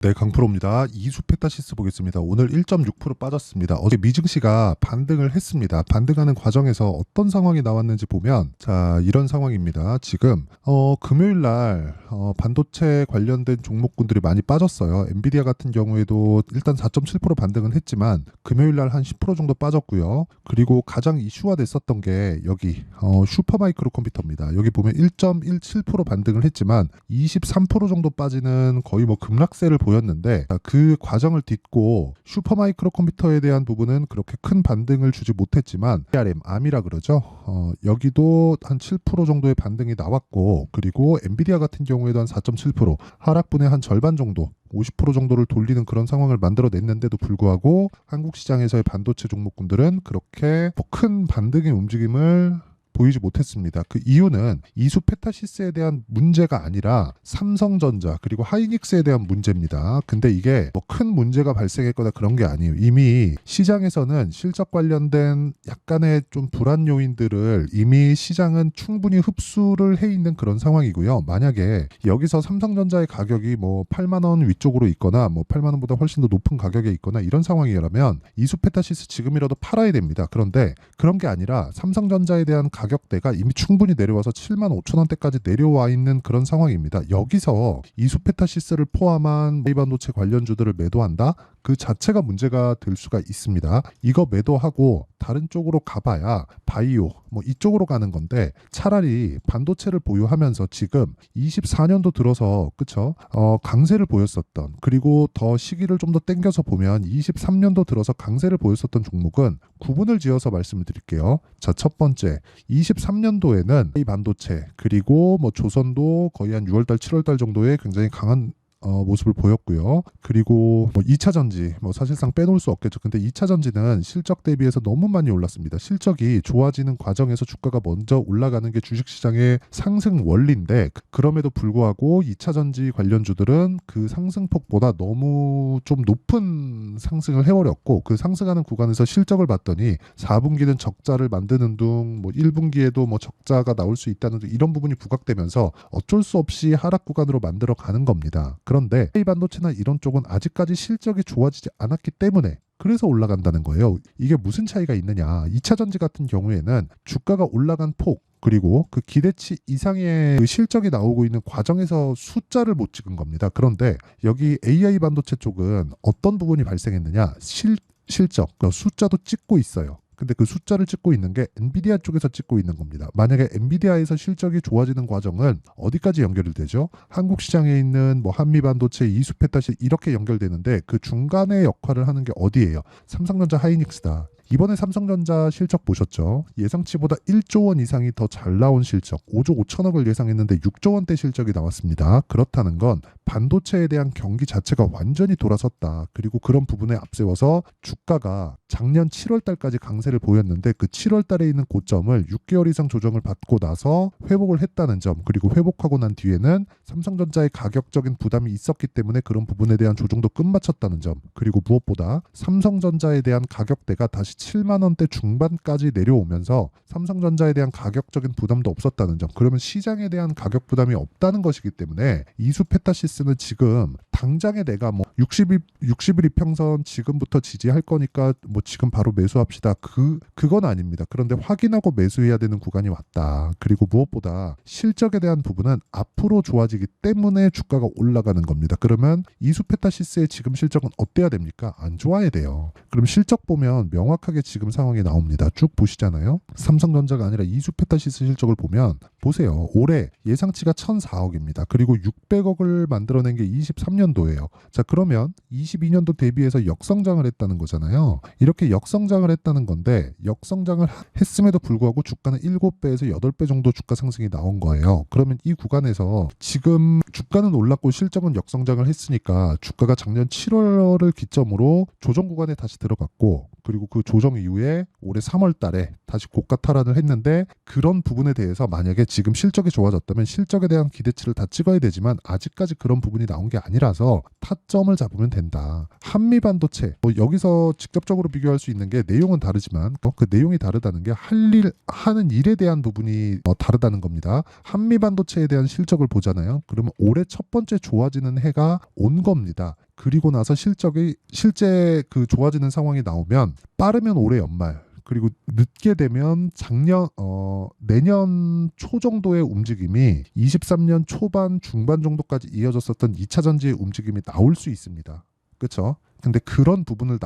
네, 강프로입니다. 이수페타시스 보겠습니다. 오늘 1.6% 빠졌습니다. 어제 미증시가 반등을 했습니다. 반등하는 과정에서 어떤 상황이 나왔는지 보면 자, 이런 상황입니다. 지금 금요일 날 반도체 관련된 종목군들이 많이 빠졌어요. 엔비디아 같은 경우에도 일단 4.7% 반등은 했지만 금요일 날 한 10% 정도 빠졌고요. 그리고 가장 이슈화 됐었던 게 여기 슈퍼마이크로 컴퓨터입니다. 여기 보면 1.17% 반등을 했지만 23% 정도 빠지는 거의 뭐 급락세를 보였는데 그 과정을 딛고 슈퍼마이크로 컴퓨터에 대한 부분은 그렇게 큰 반등을 주지 못했지만 ARM이라 그러죠. 여기도 한 7% 정도의 반등이 나왔고, 그리고 엔비디아 같은 경우에도 한 4.7% 하락분의 한 절반 정도 50% 정도를 돌리는 그런 상황을 만들어냈는데도 불구하고 한국 시장에서의 반도체 종목군들은 그렇게 큰 반등의 움직임을 보이지 못했습니다. 그 이유는 이수페타시스에 대한 문제가 아니라 삼성전자 그리고 하이닉스에 대한 문제입니다. 근데 이게 뭐 큰 문제가 발생했거나 그런 게 아니에요. 이미 시장에서는 실적 관련된 약간의 좀 불안 요인들을 이미 시장은 충분히 흡수를 해 있는 그런 상황이고요. 만약에 여기서 삼성전자의 가격이 뭐 8만 원 위쪽으로 있거나 뭐 8만 원보다 훨씬 더 높은 가격에 있거나 이런 상황이라면 이수페타시스 지금이라도 팔아야 됩니다. 그런데 그런 게 아니라 삼성전자에 대한 가격대가 이미 충분히 내려와서 7만 5천 원대까지 내려와 있는 그런 상황입니다. 여기서 이수페타시스를 포함한 반도체 관련주들을 매도한다? 그 자체가 문제가 될 수가 있습니다. 이거 매도하고 다른 쪽으로 가봐야 바이오 뭐 이쪽으로 가는 건데, 차라리 반도체를 보유하면서 지금 24년도 들어서 그쵸? 강세를 보였었던, 그리고 더 시기를 좀 더 당겨서 보면 23년도 들어서 강세를 보였었던 종목은 구분을 지어서 말씀을 드릴게요. 자, 첫 번째 23년도에는 이 반도체 그리고 뭐 조선도 거의 한 6월달 7월달 정도에 굉장히 강한 모습을 보였고요. 그리고 뭐 2차 전지 뭐 사실상 빼놓을 수 없겠죠. 근데 2차 전지는 실적 대비해서 너무 많이 올랐습니다. 실적이 좋아지는 과정에서 주가가 먼저 올라가는 게 주식시장의 상승 원리인데, 그럼에도 불구하고 2차 전지 관련주들은 그 상승폭보다 너무 좀 높은 상승을 해버렸고, 그 상승하는 구간에서 실적을 봤더니 4분기는 적자를 만드는 둥, 뭐 1분기에도 뭐 적자가 나올 수 있다는 둥, 이런 부분이 부각되면서 어쩔 수 없이 하락 구간으로 만들어 가는 겁니다. 그런데 AI 반도체나 이런 쪽은 아직까지 실적이 좋아지지 않았기 때문에 그래서 올라간다는 거예요. 이게 무슨 차이가 있느냐? 2차 전지 같은 경우에는 주가가 올라간 폭, 그리고 그 기대치 이상의 그 실적이 나오고 있는 과정에서 숫자를 못 찍은 겁니다. 그런데 여기 AI 반도체 쪽은 어떤 부분이 발생했느냐? 실적, 숫자도 찍고 있어요. 근데 그 숫자를 찍고 있는 게 엔비디아 쪽에서 찍고 있는 겁니다. 만약에 엔비디아에서 실적이 좋아지는 과정은 어디까지 연결이 되죠? 한국 시장에 있는 뭐 한미반도체, 이수페타시 이렇게 연결되는데, 그 중간의 역할을 하는 게 어디예요? 삼성전자, 하이닉스다. 이번에 삼성전자 실적 보셨죠? 예상치보다 1조 원 이상이 더 잘 나온 실적, 5조 5천억을 예상했는데 6조 원대 실적이 나왔습니다. 그렇다는 건 반도체에 대한 경기 자체가 완전히 돌아섰다. 그리고 그런 부분에 앞세워서 주가가 작년 7월 달까지 강세를 보였는데, 그 7월 달에 있는 고점을 6개월 이상 조정을 받고 나서 회복을 했다는 점, 그리고 회복하고 난 뒤에는 삼성전자의 가격적인 부담이 있었기 때문에 그런 부분에 대한 조정도 끝마쳤다는 점, 그리고 무엇보다 삼성전자에 대한 가격대가 다시 7만 원대 중반까지 내려오면서 삼성전자에 대한 가격적인 부담도 없었다는 점, 그러면 시장에 대한 가격 부담이 없다는 것이기 때문에 이수페타시스는 지금 당장에 내가 뭐 60일 이평선 지금부터 지지할 거니까 뭐 지금 바로 매수합시다. 그건 아닙니다. 그런데 확인하고 매수해야 되는 구간이 왔다. 그리고 무엇보다 실적에 대한 부분은 앞으로 좋아지기 때문에 주가가 올라가는 겁니다. 그러면 이수페타시스의 지금 실적은 어때야 됩니까? 안 좋아야 돼요. 그럼 실적 보면 명확하게 지금 상황이 나옵니다. 쭉 보시잖아요. 삼성전자가 아니라 이수페타시스 실적을 보면 보세요. 올해 예상치가 1,004억입니다. 그리고 600억을 만들어낸 게 23년도예요. 자, 그러면 22년도 대비해서 역성장을 했다는 거잖아요. 이렇게 역성장을 했다는 건데, 역성장을 했음에도 불구하고 주가는 7배에서 8배 정도 주가 상승이 나온 거예요. 그러면 이 구간에서 지금 주가는 올랐고 실적은 역성장을 했으니까 주가가 작년 7월을 기점으로 조정 구간에 다시 들어갔고, 그리고 그 조정 이후에 올해 3월 달에 다시 고가 탈환을 했는데, 그런 부분에 대해서 만약에 지금 실적이 좋아졌다면 실적에 대한 기대치를 다 찍어야 되지만 아직까지 그런 부분이 나온 게 아니라서 타점을 잡으면 된다. 한미반도체, 여기서 직접적으로 비교할 수 있는 게 내용은 다르지만 그 내용이 다르다는 게 하는 일에 대한 부분이 다르다는 겁니다. 한미반도체에 대한 실적을 보잖아요. 그러면 올해 첫 번째 좋아지는 해가 온 겁니다. 그리고 나서 실제 그 좋아지는 상황이 나오면 빠르면 올해 연말, 그리고 늦게 되면 내년 초 정도의 움직임이 23년 초반 중반 정도까지 이어졌었던 2차 전지의 움직임이 나올 수 있습니다. 그렇죠? 근데 그런 부분을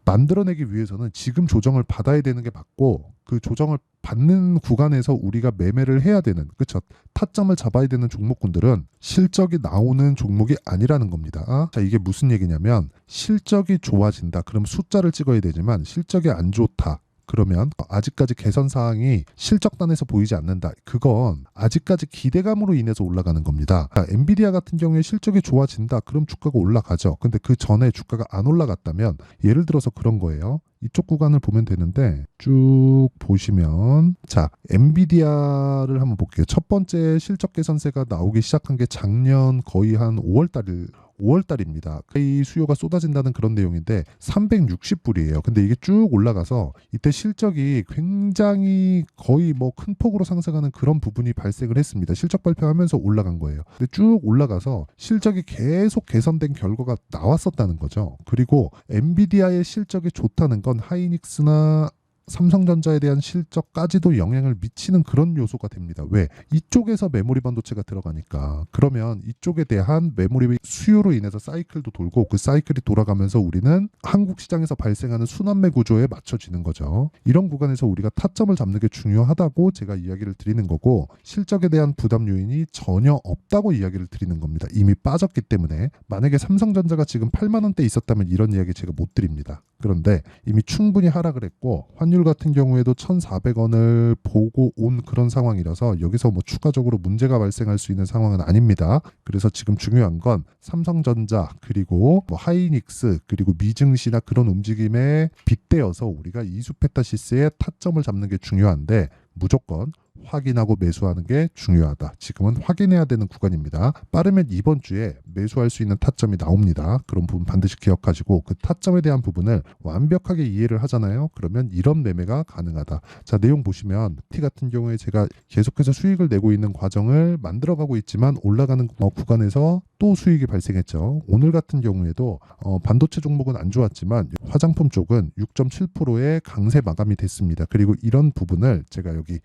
만들어내기 위해서는 지금 조정을 받아야 되는 게 맞고, 그 조정을 받는 구간에서 우리가 매매를 해야 되는, 그렇죠? 타점을 잡아야 되는 종목군들은 실적이 나오는 종목이 아니라는 겁니다. 자, 이게 무슨 얘기냐면, 실적이 좋아진다. 그럼 숫자를 찍어야 되지만 실적이 안 좋다. 그러면 아직까지 개선 사항이 실적단에서 보이지 않는다. 그건 아직까지 기대감으로 인해서 올라가는 겁니다. 엔비디아 같은 경우에 실적이 좋아진다. 그럼 주가가 올라가죠. 근데 그 전에 주가가 안 올라갔다면, 예를 들어서 그런 거예요. 이쪽 구간을 보면 되는데, 쭉 보시면, 자, 엔비디아를 한번 볼게요. 첫 번째 실적 개선세가 나오기 시작한 게 작년 거의 한 5월달입니다. 이 수요가 쏟아진다는 그런 내용인데 360불이에요. 근데 이게 쭉 올라가서 이때 실적이 굉장히 거의 뭐 큰 폭으로 상승하는 그런 부분이 발생을 했습니다. 실적 발표하면서 올라간 거예요. 근데 쭉 올라가서 실적이 계속 개선된 결과가 나왔었다는 거죠. 그리고 엔비디아의 실적이 좋다는 건 하이닉스나 삼성전자에 대한 실적까지도 영향을 미치는 그런 요소가 됩니다. 왜? 이쪽에서 메모리 반도체가 들어가니까. 그러면 이쪽에 대한 메모리 수요로 인해서 사이클도 돌고, 그 사이클이 돌아가면서 우리는 한국 시장에서 발생하는 순환매 구조에 맞춰지는 거죠. 이런 구간에서 우리가 타점을 잡는 게 중요하다고 제가 이야기를 드리는 거고, 실적에 대한 부담 요인이 전혀 없다고 이야기를 드리는 겁니다. 이미 빠졌기 때문에. 만약에 삼성전자가 지금 8만 원대 있었다면 이런 이야기 제가 못 드립니다. 그런데 이미 충분히 하락을 했고, 환율 같은 경우에도 1,400원을 보고 온 그런 상황이라서 여기서 뭐 추가적으로 문제가 발생할 수 있는 상황은 아닙니다. 그래서 지금 중요한 건 삼성전자, 그리고 뭐 하이닉스, 그리고 미증시나 그런 움직임에 빗대어서 우리가 이수페타시스의 타점을 잡는 게 중요한데, 무조건 확인하고 매수하는 게 중요하다. 지금은 확인해야 되는 구간입니다. 빠르면 이번 주에 매수할 수 있는 타점이 나옵니다. 그런 부분 반드시 기억하시고, 그 타점에 대한 부분을 완벽하게 이해를 하잖아요. 그러면 이런 매매가 가능하다. 자, 내용 보시면 T 같은 경우에 제가 계속해서 수익을 내고 있는 과정을 만들어가고 있지만, 올라가는 구간에서 또 수익이 발생했죠. 오늘 같은 경우에도 반도체 종목은 안 좋았지만 화장품 쪽은 6.7%의 강세 마감이 됐습니다. 그리고 이런 부분을 제가 여기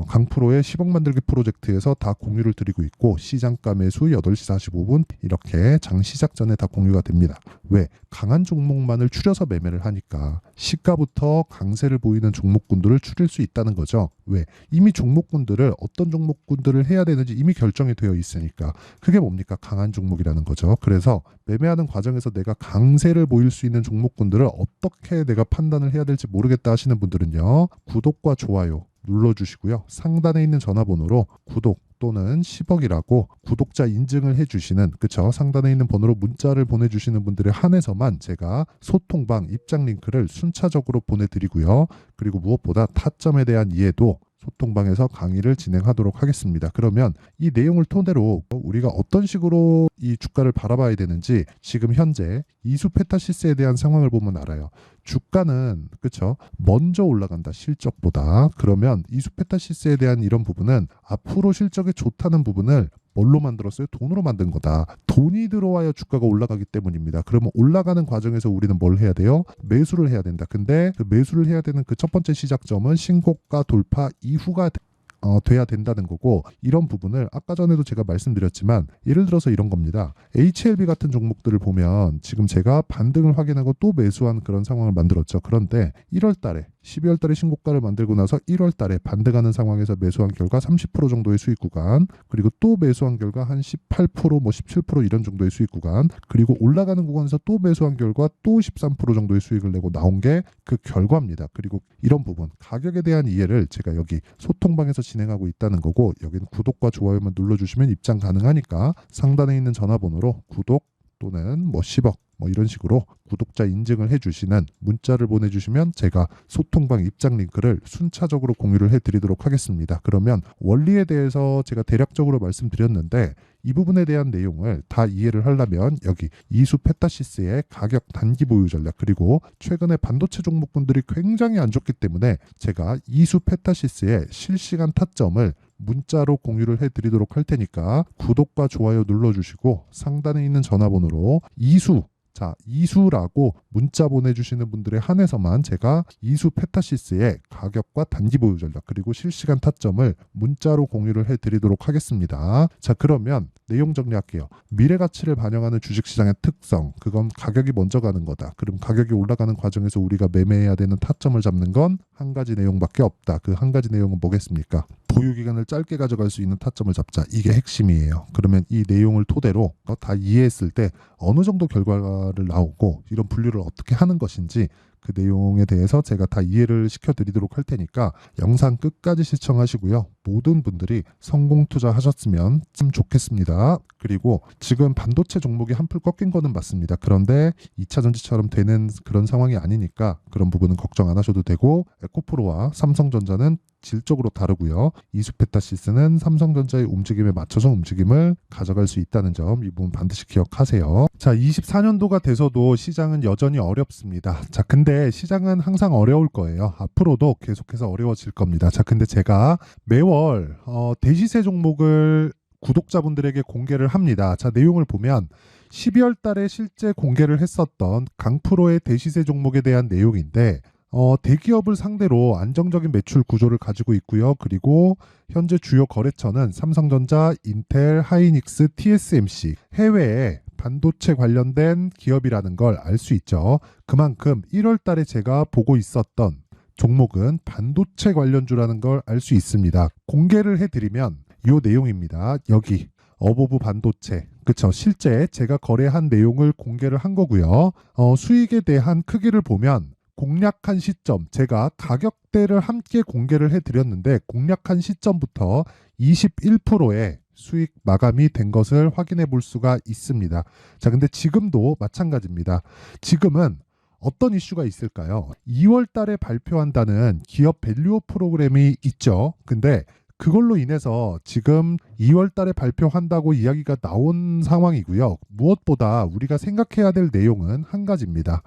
강프로의 10억 만들기 프로젝트에서 다 공유를 드리고 있고, 시장가 매수 8시 45분 이렇게 장 시작 전에 다 공유가 됩니다. 왜? 강한 종목만을 추려서 매매를 하니까 시가부터 강세를 보이는 종목군들을 추릴 수 있다는 거죠. 왜? 이미 종목군들을 어떤 종목군들을 해야 되는지 이미 결정이 되어 있으니까. 그게 뭡니까? 강한 종목이라는 거죠. 그래서 매매하는 과정에서 내가 강세를 보일 수 있는 종목군들을 어떻게 내가 판단을 해야 될지 모르겠다 하시는 분들은요, 구독과 좋아요 눌러주시고요. 상단에 있는 전화번호로 구독 또는 10억이라고 구독자 인증을 해주시는, 그쵸? 상단에 있는 번호로 문자를 보내주시는 분들에 한해서만 제가 소통방 입장 링크를 순차적으로 보내드리고요. 그리고 무엇보다 타점에 대한 이해도 소통방에서 강의를 진행하도록 하겠습니다. 그러면 이 내용을 토대로 우리가 어떤 식으로 이 주가를 바라봐야 되는지 지금 현재 이수페타시스에 대한 상황을 보면 알아요. 주가는, 그렇죠, 먼저 올라간다, 실적보다. 그러면 이수페타시스에 대한 이런 부분은 앞으로 실적이 좋다는 부분을 뭘로 만들었어요? 돈으로 만든 거다. 돈이 들어와야 주가가 올라가기 때문입니다. 그러면 올라가는 과정에서 우리는 뭘 해야 돼요? 매수를 해야 된다. 근데 그 매수를 해야 되는 그 첫 번째 시작점은 신고가 돌파 이후가 돼야 된다는 거고, 이런 부분을 아까 전에도 제가 말씀드렸지만, 예를 들어서 이런 겁니다. HLB 같은 종목들을 보면 지금 제가 반등을 확인하고 또 매수한 그런 상황을 만들었죠. 그런데 1월 달에 12월 달에 신고가를 만들고 나서 1월 달에 반등하는 상황에서 매수한 결과 30% 정도의 수익 구간, 그리고 또 매수한 결과 한 18%, 뭐 17% 이런 정도의 수익 구간, 그리고 올라가는 구간에서 또 매수한 결과 또 13% 정도의 수익을 내고 나온 게 그 결과입니다. 그리고 이런 부분, 가격에 대한 이해를 제가 여기 소통방에서 진행하고 있다는 거고, 여기는 구독과 좋아요만 눌러주시면 입장 가능하니까 상단에 있는 전화번호로 구독 또는 뭐 10억 뭐 이런 식으로 구독자 인증을 해주시는 문자를 보내주시면 제가 소통방 입장 링크를 순차적으로 공유를 해드리도록 하겠습니다. 그러면 원리에 대해서 제가 대략적으로 말씀드렸는데, 이 부분에 대한 내용을 다 이해를 하려면 여기 이수페타시스의 가격 단기 보유 전략, 그리고 최근에 반도체 종목군들이 굉장히 안 좋기 때문에 제가 이수페타시스의 실시간 타점을 문자로 공유를 해드리도록 할 테니까 구독과 좋아요 눌러주시고 상단에 있는 전화번호로 이수, 자, 이수라고 문자 보내주시는 분들에 한해서만 제가 이수 페타시스의 가격과 단기 보유 전략 그리고 실시간 타점을 문자로 공유를 해드리도록 하겠습니다. 자, 그러면 내용 정리할게요. 미래 가치를 반영하는 주식시장의 특성, 그건 가격이 먼저 가는 거다. 그럼 가격이 올라가는 과정에서 우리가 매매해야 되는 타점을 잡는 건 한 가지 내용밖에 없다. 그 한 가지 내용은 뭐겠습니까? 보유 기간을 짧게 가져갈 수 있는 타점을 잡자. 이게 핵심이에요. 그러면 이 내용을 토대로 다 이해했을 때 어느 정도 결과를 나오고 이런 분류를 어떻게 하는 것인지 그 내용에 대해서 제가 다 이해를 시켜드리도록 할 테니까 영상 끝까지 시청하시고요. 모든 분들이 성공 투자하셨으면 참 좋겠습니다. 그리고 지금 반도체 종목이 한풀 꺾인 거는 맞습니다. 그런데 2차전지처럼 되는 그런 상황이 아니니까 그런 부분은 걱정 안 하셔도 되고, 에코프로와 삼성전자는 질적으로 다르고요. 이수페타시스는 삼성전자의 움직임에 맞춰서 움직임을 가져갈 수 있다는 점, 이 부분 반드시 기억하세요. 자, 24년도가 돼서도 시장은 여전히 어렵습니다. 자, 근데 시장은 항상 어려울 거예요. 앞으로도 계속해서 어려워질 겁니다. 자, 근데 제가 매월 대시세 종목을 구독자분들에게 공개를 합니다. 자, 내용을 보면 12월 달에 실제 공개를 했었던 강프로의 대시세 종목에 대한 내용인데, 대기업을 상대로 안정적인 매출 구조를 가지고 있고요. 그리고 현재 주요 거래처는 삼성전자, 인텔, 하이닉스, TSMC, 해외에 반도체 관련된 기업이라는 걸 알 수 있죠. 그만큼 1월 달에 제가 보고 있었던 종목은 반도체 관련주라는 걸 알 수 있습니다. 공개를 해드리면 이 내용입니다. 여기 어보브 반도체, 그쵸? 실제 제가 거래한 내용을 공개를 한 거고요. 수익에 대한 크기를 보면 공략한 시점, 제가 가격대를 함께 공개를 해드렸는데 공략한 시점부터 21%의 수익 마감이 된 것을 확인해 볼 수가 있습니다. 자, 근데 지금도 마찬가지입니다. 지금은 어떤 이슈가 있을까요? 2월 달에 발표한다는 기업 밸류업 프로그램이 있죠. 근데 그걸로 인해서 지금 2월 달에 발표한다고 이야기가 나온 상황이고요. 무엇보다 우리가 생각해야 될 내용은 한 가지입니다.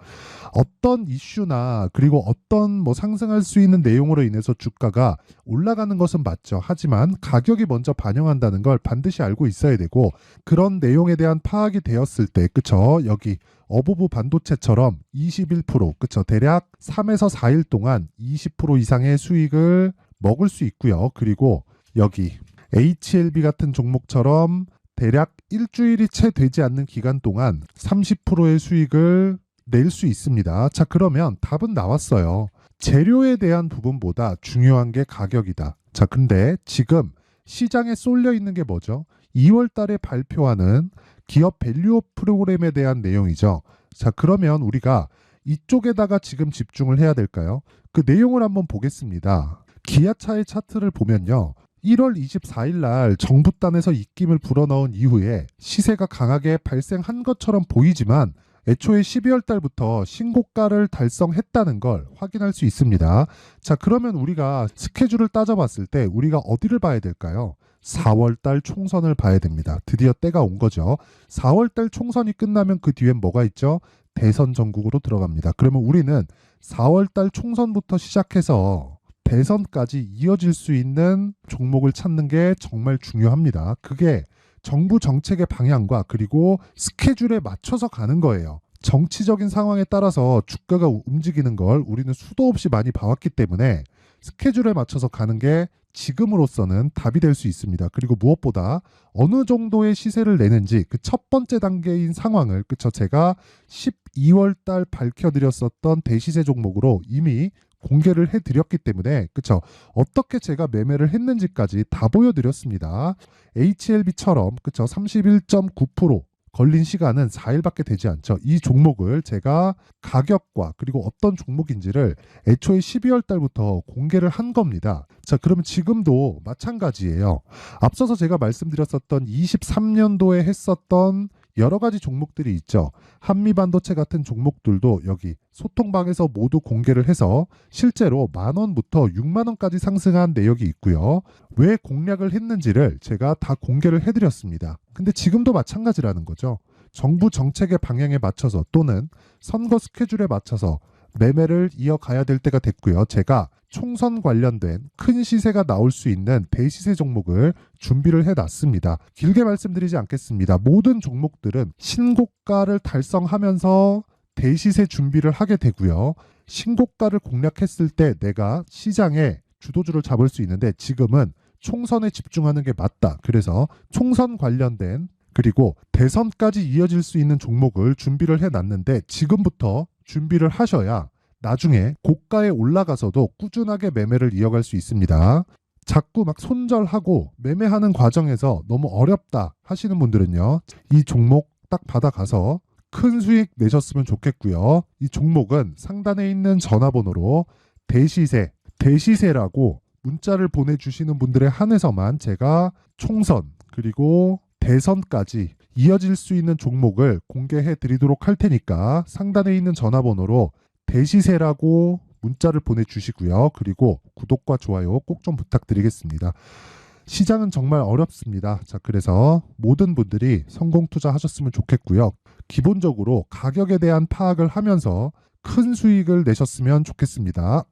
어떤 이슈나 그리고 어떤 상승할 수 있는 내용으로 인해서 주가가 올라가는 것은 맞죠. 하지만 가격이 먼저 반영한다는 걸 반드시 알고 있어야 되고, 그런 내용에 대한 파악이 되었을 때, 그쵸? 여기 어보브 반도체처럼 21%, 그쵸? 대략 3에서 4일 동안 20% 이상의 수익을 먹을 수 있고요. 그리고 여기 HLB 같은 종목처럼 대략 일주일이 채 되지 않는 기간 동안 30%의 수익을 낼 수 있습니다. 자, 그러면 답은 나왔어요. 재료에 대한 부분보다 중요한 게 가격이다. 자, 근데 지금 시장에 쏠려 있는 게 뭐죠? 2월 달에 발표하는 기업 밸류업 프로그램에 대한 내용이죠. 자, 그러면 우리가 이쪽에다가 지금 집중을 해야 될까요? 그 내용을 한번 보겠습니다. 기아차의 차트를 보면요. 1월 24일 날 정부단에서 입김을 불어넣은 이후에 시세가 강하게 발생한 것처럼 보이지만 애초에 12월 달부터 신고가를 달성했다는 걸 확인할 수 있습니다. 자, 그러면 우리가 스케줄을 따져봤을 때 우리가 어디를 봐야 될까요? 4월 달 총선을 봐야 됩니다. 드디어 때가 온 거죠. 4월 달 총선이 끝나면 그 뒤엔 뭐가 있죠? 대선 전국으로 들어갑니다. 그러면 우리는 4월 달 총선부터 시작해서 대선까지 이어질 수 있는 종목을 찾는 게 정말 중요합니다. 그게 정부 정책의 방향과 그리고 스케줄에 맞춰서 가는 거예요. 정치적인 상황에 따라서 주가가 움직이는 걸 우리는 수도 없이 많이 봐왔기 때문에 스케줄에 맞춰서 가는 게 지금으로서는 답이 될 수 있습니다. 그리고 무엇보다 어느 정도의 시세를 내는지 그 첫 번째 단계인 상황을, 그쵸? 제가 12월 달 밝혀드렸었던 대시세 종목으로 이미 공개를 해드렸기 때문에, 그쵸? 어떻게 제가 매매를 했는지까지 다 보여드렸습니다. HLB처럼, 그쵸? 31.9% 걸린 시간은 4일밖에 되지 않죠. 이 종목을 제가 가격과 그리고 어떤 종목인지를 애초에 12월 달부터 공개를 한 겁니다. 자, 그러면 지금도 마찬가지예요. 앞서서 제가 말씀드렸었던 23년도에 했었던 여러 가지 종목들이 있죠. 한미반도체 같은 종목들도 여기 소통방에서 모두 공개를 해서 실제로 10,000원부터 60,000원까지 상승한 내역이 있고요. 왜 공략을 했는지를 제가 다 공개를 해드렸습니다. 근데 지금도 마찬가지라는 거죠. 정부 정책의 방향에 맞춰서 또는 선거 스케줄에 맞춰서 매매를 이어가야 될 때가 됐고요. 제가 총선 관련된 큰 시세가 나올 수 있는 대시세 종목을 준비를 해놨습니다. 길게 말씀드리지 않겠습니다. 모든 종목들은 신고가를 달성하면서 대시세 준비를 하게 되고요. 신고가를 공략했을 때 내가 시장에 주도주를 잡을 수 있는데 지금은 총선에 집중하는 게 맞다. 그래서 총선 관련된 그리고 대선까지 이어질 수 있는 종목을 준비를 해놨는데 지금부터 준비를 하셔야 나중에 고가에 올라가서도 꾸준하게 매매를 이어갈 수 있습니다. 자꾸 막 손절하고 매매하는 과정에서 너무 어렵다 하시는 분들은요. 이 종목 딱 받아가서 큰 수익 내셨으면 좋겠고요. 이 종목은 상단에 있는 전화번호로 대시세라고 문자를 보내주시는 분들에 한해서만 제가 총선 그리고 대선까지 이어질 수 있는 종목을 공개해 드리도록 할 테니까 상단에 있는 전화번호로 대시세라고 문자를 보내주시고요. 그리고 구독과 좋아요 꼭 좀 부탁드리겠습니다. 시장은 정말 어렵습니다. 자, 그래서 모든 분들이 성공 투자하셨으면 좋겠고요. 기본적으로 가격에 대한 파악을 하면서 큰 수익을 내셨으면 좋겠습니다.